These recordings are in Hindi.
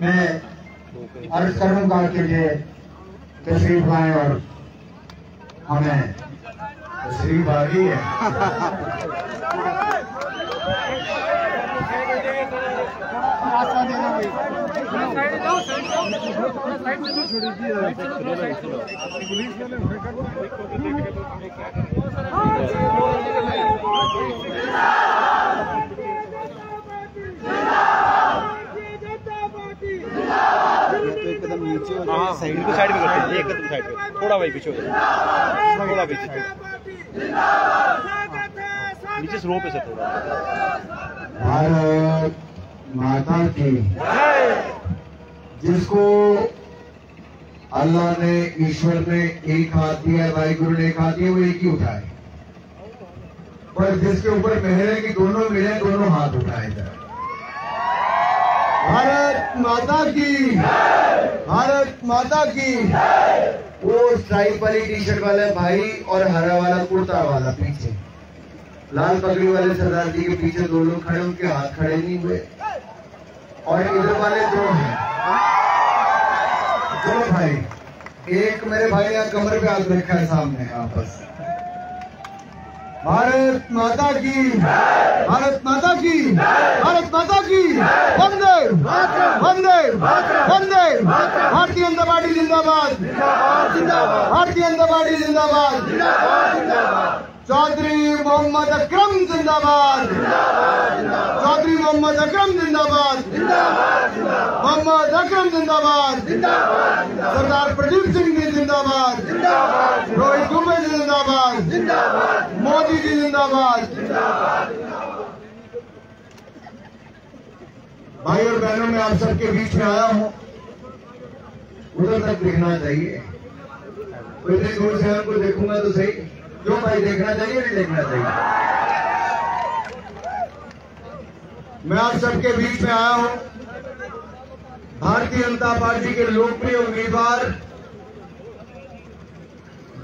मैं अर्ज करूंगा कि ये तशरीफ लाएं और हमें तशरीफ आ गई है। एकदम नीचे साइड को साइड में करते हैं, एकदम साइड पे थोड़ा भाई पीछे हो जाए, थोड़ा पीछे नीचे स्लो पे से थोड़ा। भारत माता की, जिसको अल्लाह ने, ईश्वर ने एक हाथ दिया है, वाहिगुरु ने एक हाथ दिया, वो एक ही उठाए, पर जिसके ऊपर मेहर है कि दोनों मिले, दोनों हाथ उठाए जाए। भारत माता की, भारत माता की। वो स्ट्राइप वाली टी शर्ट वाला भाई और हरा वाला कुर्ता वाला पीछे, लाल पगड़ी वाले सरदार जी के पीछे दो लोग खड़े, उनके हाथ खड़े नहीं हुए, और इधर वाले दो हैं, दो भाई, एक मेरे भाई ने कमर पे हाथ रखा है सामने आपस। भारत माता की, भारत माता की, भारत माता की। वंदे वंदे वंदे। भारतीय जनता पार्टी जिंदाबाद, भारतीय जनता पार्टी जिंदाबाद। चौधरी मोहम्मद अकरम जिंदाबाद, चौधरी मोहम्मद अकरम जिंदाबाद, मोहम्मद अकरम जिंदाबाद, सरदार प्रदीप सिंह जी जिंदाबाद, रोहित दुबे जी जिंदाबाद, मोदी जी जिंदाबाद। भाई और बहनों, मैं आप सबके बीच में आया हूँ, उधर तक दिखना चाहिए, तो इतनी दूर से आपको देखूंगा तो सही, जो भाई देखना चाहिए नहीं देखना चाहिए। मैं आप सबके बीच में आया हूं, भारतीय जनता पार्टी के लोकप्रिय उम्मीदवार,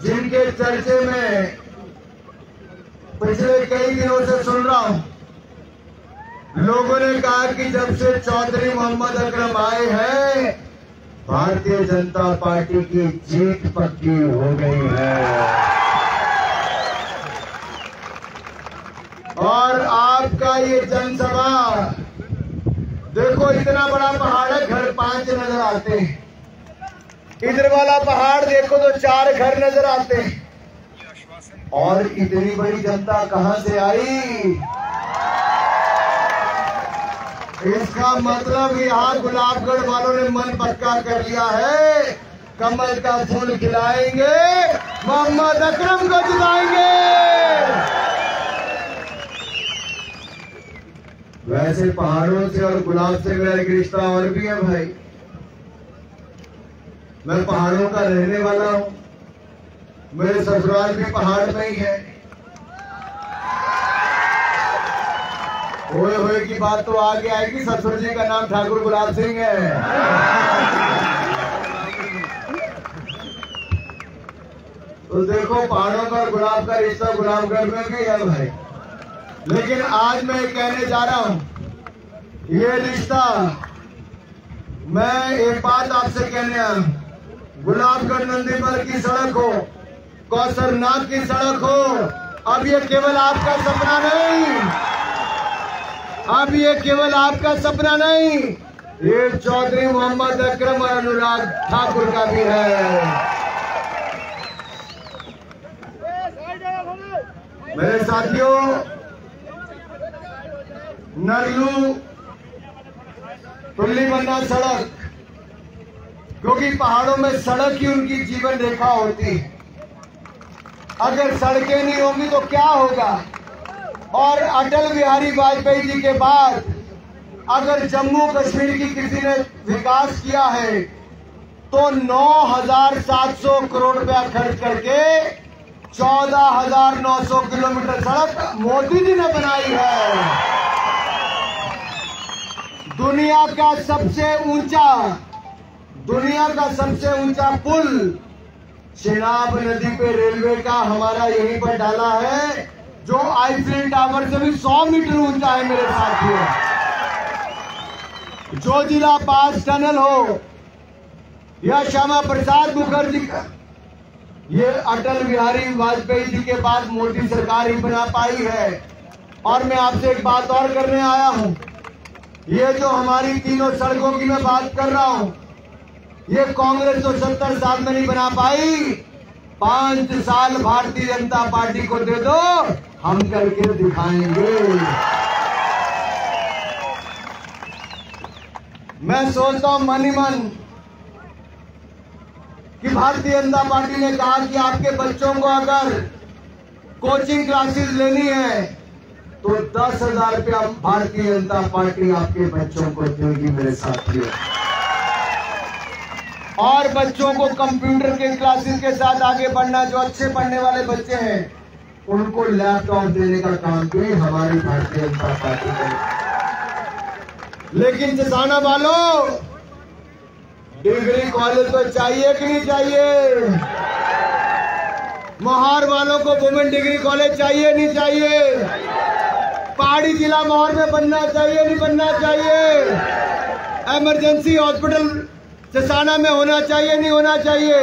जिनके चर्चे में पिछले कई दिनों से सुन रहा हूं। लोगों ने कहा कि जब से चौधरी मोहम्मद अकरम आए हैं, भारतीय जनता पार्टी की जीत पक्की हो गई है। और आपका ये जनसभा देखो, इतना बड़ा पहाड़ है, घर 5 नजर आते हैं, इधर वाला पहाड़ देखो तो 4 घर नजर आते हैं, और इतनी बड़ी जनता कहां से आई? इसका मतलब यहाँ गुलाबगढ़ वालों ने मन पक्का कर लिया है, कमल का फूल खिलाएंगे, मोहम्मद अकरम को जिताएंगे। वैसे पहाड़ों से और गुलाब से मेरा एक रिश्ता और भी है भाई। मैं पहाड़ों का रहने वाला हूं, मेरे ससुराल भी पहाड़ में ही है। होए होए की बात तो आगे आएगी, ससुर जी का नाम ठाकुर गुलाब सिंह है। तो देखो, पहाड़ों का और गुलाब का रिश्ता गुलाबगढ़ में भी है भाई। लेकिन आज मैं कहने जा रहा हूं, ये रिश्ता, मैं एक बात आपसे कहने आया, गुलाबगढ़ नंदीपल की सड़क हो, कौसरनाथ की सड़क हो, अब ये केवल आपका सपना नहीं, अब ये केवल आपका सपना नहीं, ये चौधरी मोहम्मद अकरम और अनुराग ठाकुर का भी है। मेरे साथियों, नरलू टुल्लीबंधा सड़क, क्योंकि पहाड़ों में सड़क ही उनकी जीवन रेखा होती है। अगर सड़कें नहीं होंगी तो क्या होगा? और अटल बिहारी वाजपेयी जी के बाद अगर जम्मू कश्मीर की किसी ने विकास किया है तो 9,700 करोड़ रुपया खर्च करके 14,900 किलोमीटर सड़क मोदी जी ने बनाई है। दुनिया का सबसे ऊंचा पुल चिनाब नदी पे रेलवे का हमारा यहीं पर डाला है, जो आईफिल टावर से भी 100 मीटर ऊंचा है मेरे साथियों। जोजिला पास टनल हो या श्यामा प्रसाद मुखर्जी का, ये अटल बिहारी वाजपेयी जी के बाद मोदी सरकार ही बना पाई है। और मैं आपसे एक बात और करने आया हूं, ये जो हमारी तीनों सड़कों की मैं बात कर रहा हूं, ये कांग्रेस तो 70 साल में नहीं बना पाई। 5 साल भारतीय जनता पार्टी को दे दो, हम करके दिखाएंगे। मैं सोचता हूं मन ही मन कि भारतीय जनता पार्टी ने कहा कि आपके बच्चों को अगर कोचिंग क्लासेस लेनी है तो 10,000 रुपया भारतीय जनता पार्टी आपके बच्चों को देगी मेरे साथियों। और बच्चों को कंप्यूटर के क्लासेस के साथ आगे बढ़ना, जो अच्छे पढ़ने वाले बच्चे हैं उनको लैपटॉप देने का काम भी हमारी भारतीय जनता पार्टी करेगी। लेकिन किसाना वालों, डिग्री कॉलेज तो चाहिए कि नहीं चाहिए? मोहार वालों को वुमेन डिग्री कॉलेज चाहिए नहीं चाहिए? पहाड़ी जिला मोहार में बनना चाहिए नहीं बनना चाहिए? इमरजेंसी हॉस्पिटल सिसाना में होना चाहिए नहीं होना चाहिए?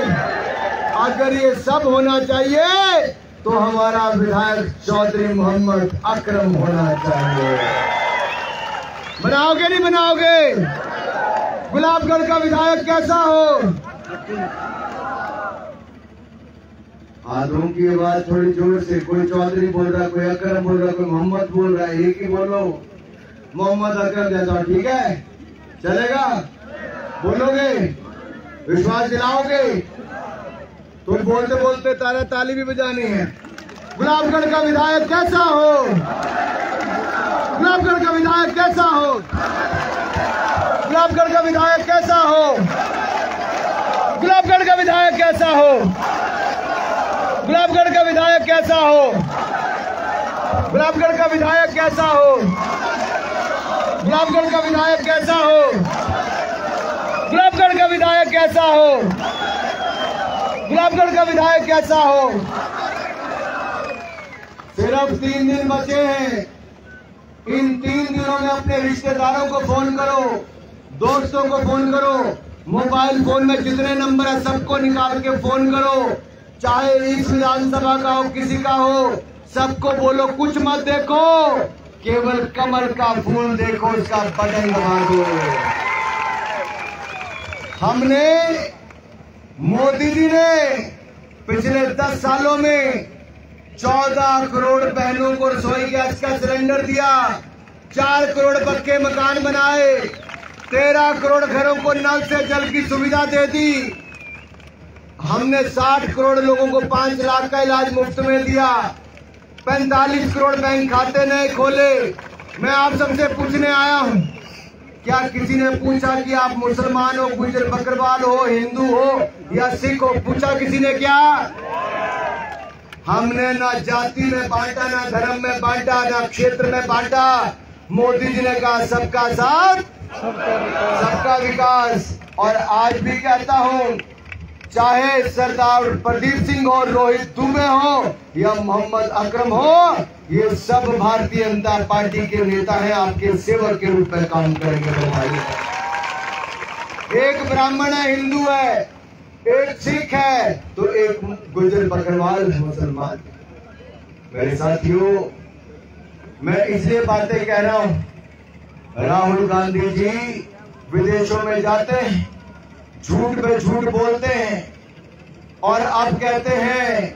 अगर ये सब होना चाहिए तो हमारा विधायक चौधरी मोहम्मद अकरम होना चाहिए। बनाओगे नहीं बनाओगे? गुलाबगढ़ का विधायक कैसा हो? हाथों की आवाज थोड़ी जोर से, कोई चौधरी बोल रहा, कोई अकरम बोल रहा, कोई मोहम्मद बोल रहा है, एक ही बोलो, मोहम्मद अकरम जैसा, ठीक है? चलेगा? बोलोगे? विश्वास दिलाओगे? तो बोलते बोलते तारा ताली भी बजानी है। गुलाबगढ़ का विधायक कैसा हो? गुलाबगढ़ का विधायक कैसा हो? गुलाबगढ़ का विधायक कैसा हो? गुलाबगढ़ का विधायक कैसा हो? गुलाबगढ़ का विधायक कैसा हो? गुलाबगढ़ का विधायक कैसा हो? गुलाबगढ़ का विधायक कैसा हो? गुलाबगढ़ का विधायक कैसा हो? गुलाबगढ़ का विधायक कैसा हो? सिर्फ 3 दिन बचे हैं। इन 3 दिनों में अपने रिश्तेदारों को फोन करो, दोस्तों को फोन करो, मोबाइल फोन में जितने नंबर है सबको निकाल के फोन करो, चाहे इस विधानसभा का हो किसी का हो, सबको बोलो कुछ मत देखो, केवल कमल का फूल देखो, उसका बटन दबा दो। हमने, मोदी जी ने पिछले 10 सालों में 14 करोड़ बहनों को रसोई गैस का सिलेंडर दिया, 4 करोड़ पक्के मकान बनाए, 13 करोड़ घरों को नल से जल की सुविधा दे दी। हमने 60 करोड़ लोगों को 5 लाख का इलाज मुफ्त में दिया, 45 करोड़ बैंक खाते नए खोले। मैं आप सबसे पूछने आया हूं, क्या किसी ने पूछा कि आप मुसलमान हो, गुजर बकरवाल हो, हिंदू हो या सिख हो? पूछा किसी ने क्या? हमने ना जाति में बांटा, ना धर्म में बांटा, ना क्षेत्र में बांटा। मोदी जी ने कहा सबका साथ सबका विकास। और आज भी कहता हूं, चाहे सरदार प्रदीप सिंह हो, रोहित दुबे हो या मोहम्मद अकरम हो, ये सब भारतीय जनता पार्टी के नेता हैं, आपके सेवक के रूप में काम करेंगे भाई। एक ब्राह्मण है, हिंदू है, एक सिख है, तो एक गुजर बकरवाल मुसलमान। मेरे साथियों, मैं इसलिए बातें कह रहा हूं, राहुल गांधी जी विदेशों में जाते हैं, झूठ पे झूठ बोलते हैं, और अब कहते हैं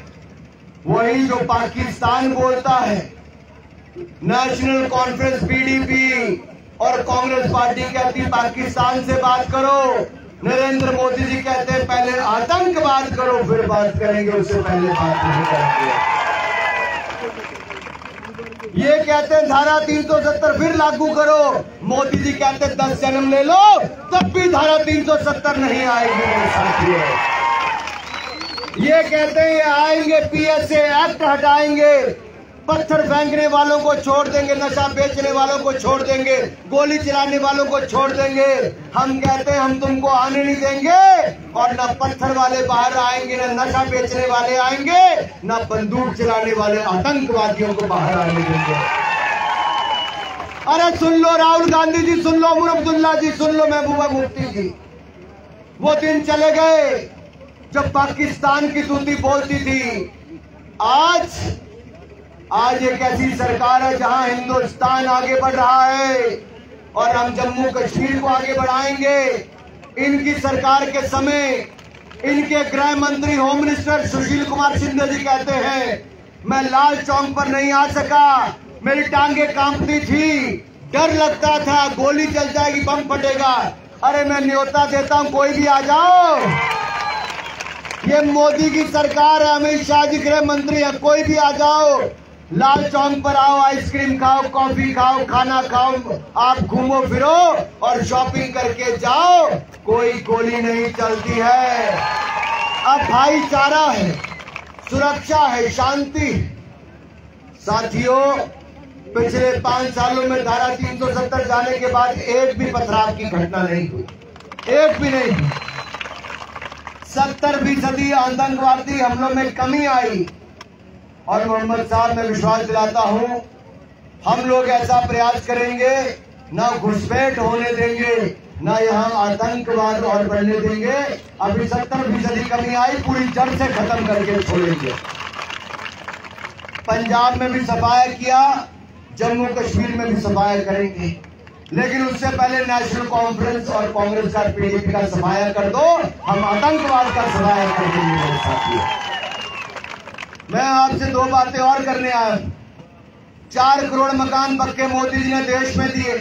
वही जो पाकिस्तान बोलता है। नेशनल कॉन्फ्रेंस पीडीपी और कांग्रेस पार्टी कहती पाकिस्तान से बात करो, नरेंद्र मोदी जी कहते हैं पहले आतंकवाद करो फिर बात करेंगे, उससे पहले बात नहीं करेंगे। ये कहते हैं धारा 370 फिर लागू करो, मोदी जी कहते हैं 10 जन्म ले लो तब भी धारा 370 नहीं आएगी मेरे साथियों। ये कहते हैं ये आएंगे, पीएसए एक्ट हटाएंगे, पत्थर फेंकने वालों को छोड़ देंगे, नशा बेचने वालों को छोड़ देंगे, गोली चलाने वालों को छोड़ देंगे। हम कहते हैं हम तुमको आने नहीं देंगे, और न पत्थर वाले बाहर आएंगे, न नशा बेचने वाले आएंगे, न बंदूक चलाने वाले आतंकवादियों को बाहर आने देंगे। अरे सुन लो राहुल गांधी जी, सुन लो उमर अब्दुल्ला जी, सुन लो महबूबा मुफ्ती जी। वो दिन चले गए जब पाकिस्तान की तूती बोलती थी। आज एक ऐसी सरकार है जहां हिंदुस्तान आगे बढ़ रहा है और हम जम्मू कश्मीर को आगे बढ़ाएंगे। इनकी सरकार के समय इनके गृह मंत्री होम मिनिस्टर सुशील कुमार शिंदे जी कहते हैं, मैं लाल चौक पर नहीं आ सका, मेरी टांगे कांपती थी, डर लगता था गोली चल जाएगी, बम फटेगा। अरे मैं न्योता देता हूं, कोई भी आ जाओ। ये मोदी की सरकार है, अमित शाह जी गृह मंत्री है, कोई भी आ जाओ, लाल चौक पर आओ, आइसक्रीम खाओ, कॉफी खाओ, खाना खाओ, आप घूमो फिरो और शॉपिंग करके जाओ, कोई गोली नहीं चलती है। अब भाईचारा है, सुरक्षा है, शांति। साथियों, पिछले 5 सालों में धारा 370 जाने के बाद एक भी पथराव की घटना नहीं हुई, एक भी नहीं हुई। 70% आतंकवादी हमलों में कमी आई और मोहम्मद साहब, मैं विश्वास दिलाता हूं, हम लोग ऐसा प्रयास करेंगे, ना घुसपैठ होने देंगे, ना यहाँ आतंकवाद और बढ़ने देंगे। अभी 70% कमी आई, पूरी जड़ से खत्म करके छोड़ेंगे। पंजाब में भी सफाया किया, जम्मू कश्मीर में भी सफाया करेंगे, लेकिन उससे पहले नेशनल कॉन्फ्रेंस और कांग्रेस का, पीडीपी का सफाया कर दो, हम आतंकवाद का सफाया कर देंगे। मेरे साथियों, मैं आपसे 2 बातें और करने आया। 4 करोड़ मकान पक्के मोदी जी ने देश में दिए,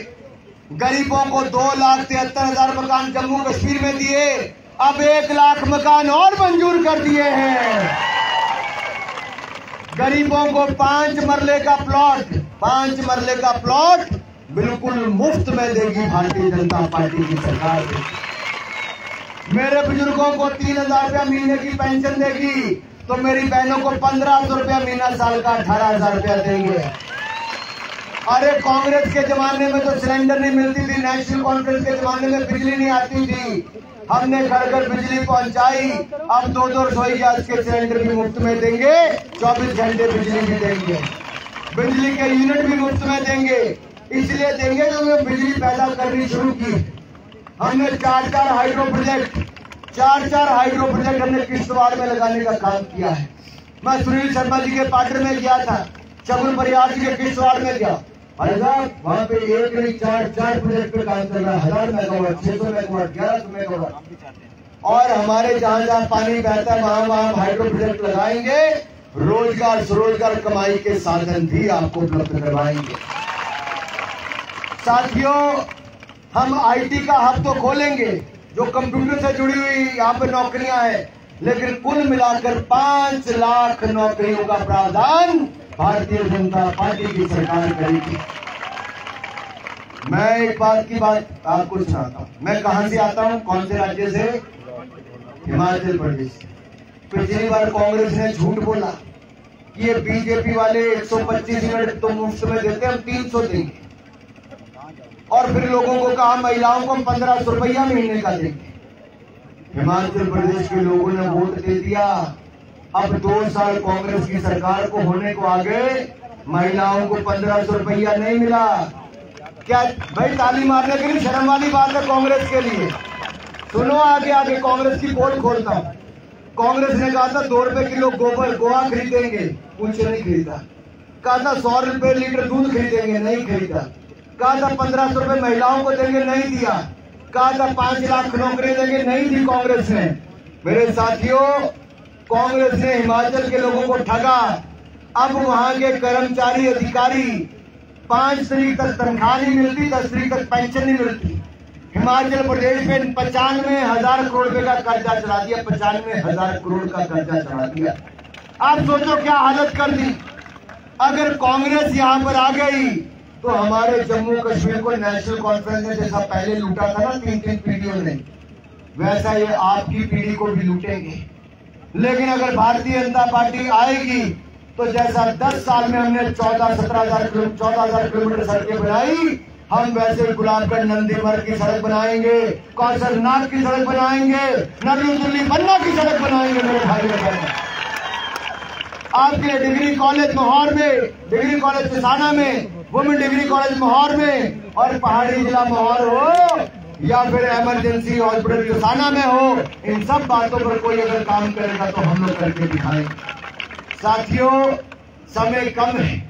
गरीबों को 2,73,000 मकान जम्मू कश्मीर में दिए, अब 1 लाख मकान और मंजूर कर दिए हैं। गरीबों को 5 मरले का प्लॉट बिल्कुल मुफ्त में देगी भारतीय जनता पार्टी की सरकार। मेरे बुजुर्गों को 3,000 रुपया महीने की पेंशन देगी, तो मेरी बहनों को 1,500 रुपया महीना, साल का 18,000 रुपया देंगे। अरे कांग्रेस के जमाने में तो सिलेंडर नहीं मिलती थी, नेशनल कॉन्फ्रेंस के जमाने में बिजली नहीं आती थी, हमने घर घर बिजली पहुंचाई। अब 2-2 रसोई गैस के सिलेंडर भी मुफ्त में देंगे, 24 घंटे बिजली भी देंगे, बिजली के यूनिट भी मुफ्त में देंगे। इसलिए देंगे जो हमने बिजली पैदा करनी शुरू की। हमने 4 हाइड्रो प्रोजेक्ट हमने किश्तवाड़ में लगाने का काम किया है। मैं सुनील शर्मा जी के पार्टनर में गया था, शगुन परियार जी के किश्तवाड़ में गया, भाई साहब वहाँ पे एक नहीं 4 प्रोजेक्ट पे काम कर रहा है, 1000 मेगावाट, 600 मेगावाट, 1100 मेगावाट। और हमारे जहाँ जहाँ पानी बहता है वहाँ हाइड्रो प्रोजेक्ट लगाएंगे, रोजगार स्वरोजगार कमाई के साधन भी आपको उपलब्ध करवाएंगे। साथियों, हम आईटी का हब तो खोलेंगे, जो कंप्यूटर से जुड़ी हुई यहाँ पे नौकरियां हैं, लेकिन कुल मिलाकर 5 लाख नौकरियों का प्रावधान भारतीय जनता पार्टी की सरकार करेगी। मैं एक बात आपको सुनाता हूँ। मैं कहां से आता हूँ, कौन से राज्य से? हिमाचल प्रदेश। पिछली बार कांग्रेस ने झूठ बोला कि ये बीजेपी वाले 125 यूनिट तो मुफ्त में देते, हम 300 देंगे, और फिर लोगों को कहा महिलाओं को 1,500 रुपया महीने का देंगे। हिमाचल प्रदेश के लोगों ने वोट दे दिया। अब 2 साल कांग्रेस की सरकार को होने को आ गए, महिलाओं को 1,500 रुपया नहीं मिला। क्या भाई, ताली मारने के लिए शर्म वाली बात है कांग्रेस के लिए। सुनो, आगे कांग्रेस की पोल खोलता हूं। कांग्रेस ने कहा था 2 रुपए किलो गोवा खरीदेंगे, कुछ नहीं खरीदा। कहा था 100 रुपए लीटर दूध खरीदेंगे, नहीं खरीदा। कहा था 1,500 रुपए महिलाओं को देंगे, नहीं दिया। कहा था 5 लाख नौकरी देंगे, नहीं दी कांग्रेस ने। मेरे साथियों, कांग्रेस ने हिमाचल के लोगों को ठगा। अब वहां के कर्मचारी अधिकारी 5 तारीख तक तनख्वाह नहीं मिलती, 10 तारीख तक पेंशन नहीं मिलती। हिमाचल प्रदेश में 95,000 करोड़ रुपए का कर्जा चला दिया, 95,000 करोड़ का कर्जा चला दिया। आप सोचो क्या हालत कर दी। अगर कांग्रेस यहाँ पर आ गई तो हमारे जम्मू कश्मीर को नेशनल कॉन्फ्रेंस ने जैसा पहले लूटा था ना 3 पीढ़ियों ने, वैसा ये आपकी पीढ़ी को भी लूटेंगे। लेकिन अगर भारतीय जनता पार्टी आएगी तो जैसा 10 साल में हमने 14-17,000 किलोमीटर सड़कें बनाई, हम वैसे गुलाबगढ़ नंदीमर की सड़क बनाएंगे, कौसरनाग की सड़क बनाएंगे, नरलू दिल्ली बन्ना की सड़क बनाएंगे। मेरे भाई बहन, आपके लिए डिग्री कॉलेज मोहार में, डिग्री कॉलेज किसाना में, वुमेन डिग्री कॉलेज मोहार में, और पहाड़ी जिला मोहार हो या फिर इमरजेंसी हॉस्पिटल किसाना में हो, इन सब बातों पर कोई अगर काम करेगा तो हम लोग करके दिखाएंगे। साथियों, समय कम है,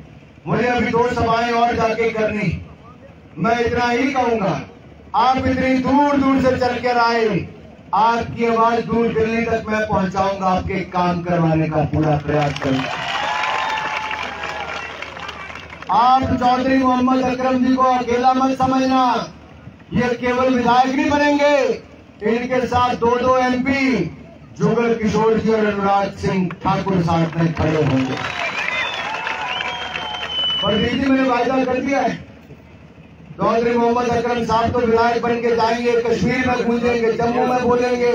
मुझे अभी 2 सभाएं और जाके करनी। मैं इतना ही कहूंगा, आप इतनी दूर दूर से चल कर आए, आपकी आवाज दूर दिल्ली तक मैं पहुंचाऊंगा, आपके काम करवाने का पूरा प्रयास करूंगा। आप चौधरी मोहम्मद अकरम जी को अकेला मत समझना, ये केवल विधायक नहीं बनेंगे, इनके साथ 2 MP जुगल किशोर जी और अनुराग सिंह ठाकुर साथ में खड़े होंगे। और दीदी मैंने वायदा कर दिया है, चौधरी मोहम्मद अकरम साहब तो विधायक बन के जाएंगे, कश्मीर में गूंजेंगे, जम्मू में बोलेंगे,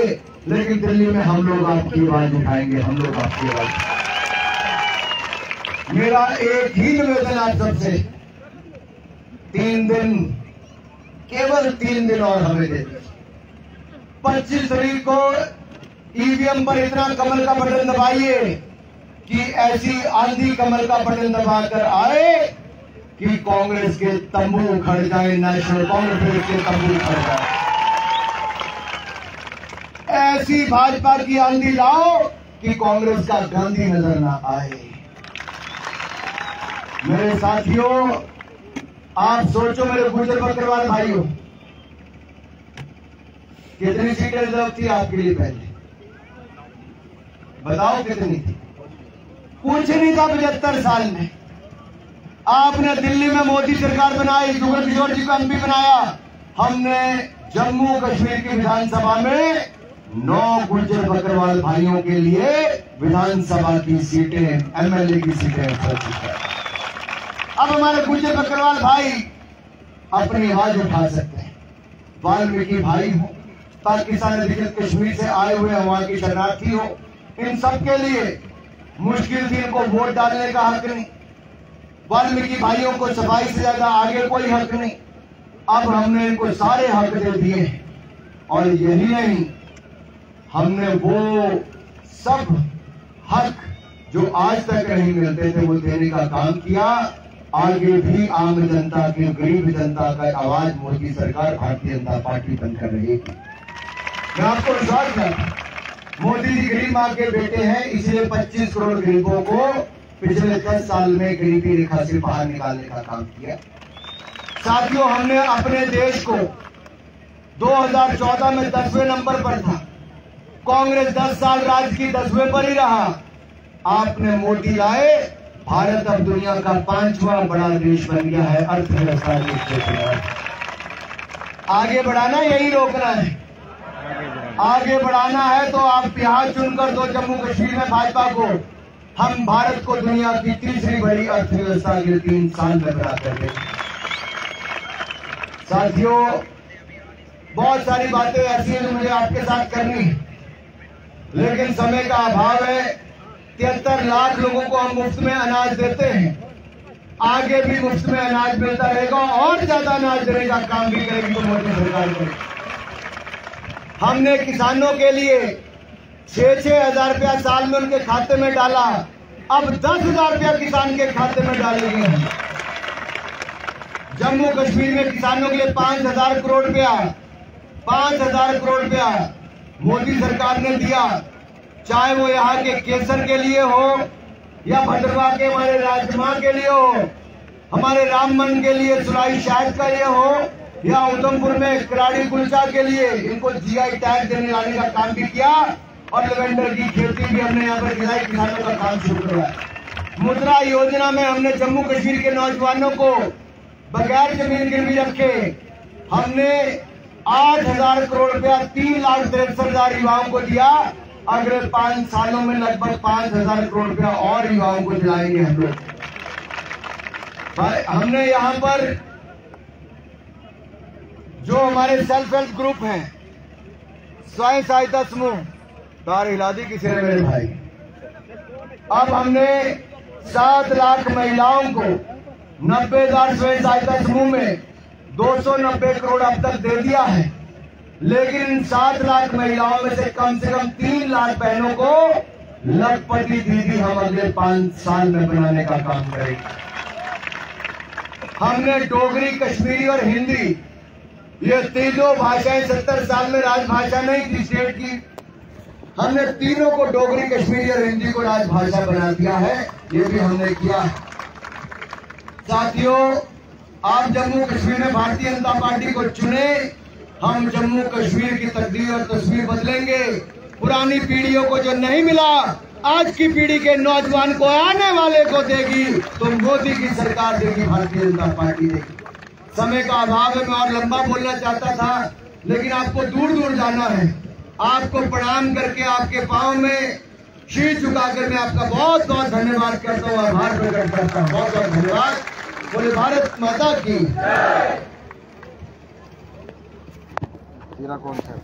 लेकिन दिल्ली में हम लोग आपकी आवाज उठाएंगे, हम लोग आपकी आवाज। मेरा एक ही निवेदन आप सबसे, 3 दिन, केवल 3 दिन और हमें दे दीजिए। 25 तारीख को EVM पर इतना कमल का बटन दबाइए कि ऐसी आंधी कमल का बटन दबाकर आए कि कांग्रेस के तंबू खड़ जाए, नेशनल कांग्रेस के तंबू खड़ जाए। ऐसी भाजपा की आंधी लाओ कि कांग्रेस का गांधी नजर ना आए। मेरे साथियों, आप सोचो, मेरे गुर्जर बकरवाल भाइयों, कितनी सीटें रिजर्व थी आपके लिए? पहले बताओ कितनी थी? कुछ नहीं था। 75 साल में आपने दिल्ली में मोदी सरकार बनाई, जुगल किशोर जी को MP बनाया। हमने जम्मू कश्मीर की विधानसभा में 9 गुर्जर बकरवाल भाइयों के लिए विधानसभा की सीटें, MLA की सीटें अब हमारे गुर्जर बकरवाल भाई अपनी आवाज उठा सकते हैं। वाल्मीकि भाई हो, पाकिस्तान अधिकृत कश्मीर से आए हुए वहां की शरणार्थी हो, इन सब के लिए मुश्किल थी, इनको वोट डालने का हक नहीं। वाल्मीकि भाइयों को सफाई से ज्यादा आगे कोई हक नहीं। अब हमने इनको सारे हक दे दिए, और यही नहीं, हमने वो सब हक जो आज तक नहीं मिलते थे वो देने का काम किया। आगे भी आम जनता की, गरीब जनता का आवाज मोदी सरकार, भारतीय जनता पार्टी बनकर रहेगी। मैं आपको विश्वास करता हूं, मोदी जी गरीब मां के बेटे हैं, इसलिए 25 करोड़ गरीबों को पिछले 10 साल में गरीबी रेखा से बाहर निकालने का काम किया। साथियों, हमने अपने देश को 2014 में 10वें नंबर पर था, कांग्रेस 10 साल राज की 10वें पर ही रहा। आपने मोदी लाए, भारत अब दुनिया का 5वां बड़ा देश बन गया है अर्थव्यवस्था के क्षेत्र में। आगे बढ़ाना, यही रोकना है। आगे बढ़ाना है तो आप बिहार चुनकर दो, जम्मू कश्मीर में भाजपा को। हम भारत को दुनिया की 3री बड़ी अर्थव्यवस्था के 3 साल में बना कर देंगे। साथियों, बहुत सारी बातें ऐसी हैं जो मुझे आपके साथ करनी है, लेकिन समय का अभाव है। 73 लाख लोगों को हम मुफ्त में अनाज देते हैं, आगे भी मुफ्त में अनाज मिलता रहेगा, और ज्यादा अनाज देने का काम भी करेगी तो मोदी सरकार करेगी। हमने किसानों के लिए 6-6 हजार रुपया साल में उनके खाते में डाला, अब 10,000 रुपया किसान के खाते में डालेंगे। जम्मू कश्मीर में किसानों के लिए 5,000 करोड़ रुपया, 5,000 करोड़ रुपया मोदी सरकार ने दिया। चाहे वो यहाँ के केसर के लिए हो, या भद्रवा के हमारे राजमा के लिए हो, हमारे रामबन के लिए सुराई शायद का ये हो, या उधमपुर में कराड़ी कुलचा के लिए, इनको GI टैग देने लाने का काम भी किया। और लेवेंडर की खेती भी हमने यहाँ पर किसानों का काम शुरू करवाया। मुद्रा योजना में हमने जम्मू कश्मीर के नौजवानों को बगैर जमीन गिरवी रखे हमने 8,000 करोड़ रुपया 3,63,000 युवाओं को दिया। अगले 5 सालों में लगभग 5,000 करोड़ रुपया और युवाओं को दिलाएंगे हम लोग। हमने यहाँ पर जो हमारे सेल्फ हेल्प ग्रुप हैं, स्वयं सहायता समूह, तार हिला दी किसी ने मेरे भाई, अब हमने 7 लाख महिलाओं को 90,000 स्वयं सहायता समूह में 290 करोड़ अब तक दे दिया है। लेकिन इन 7 लाख महिलाओं में से कम 3 लाख बहनों को लखपति दीदी हम अगले 5 साल में बनाने का काम करेंगे। हमने डोगरी, कश्मीरी और हिंदी, ये तीनों भाषाएं 70 साल में राजभाषा नहीं थी स्टेट की, हमने तीनों को डोगरी, कश्मीरी और हिंदी को राजभाषा बना दिया है। ये भी हमने किया। साथियों, आप जम्मू कश्मीर में भारतीय जनता पार्टी को चुने, हम जम्मू कश्मीर की तकदीर और तस्वीर बदलेंगे। पुरानी पीढ़ियों को जो नहीं मिला, आज की पीढ़ी के नौजवान को, आने वाले को देगी, तो मोदी की सरकार देगी, भारतीय जनता पार्टी देगी। समय का अभाव है, मैं और लंबा बोलना चाहता था, लेकिन आपको दूर दूर जाना है। आपको प्रणाम करके आपके पांव में शीश झुकाकर मैं आपका बहुत बहुत धन्यवाद करता हूँ, आभार प्रकट करता हूँ। बहुत बहुत धन्यवाद। बोले भारत माता की। तेरा कौन सा?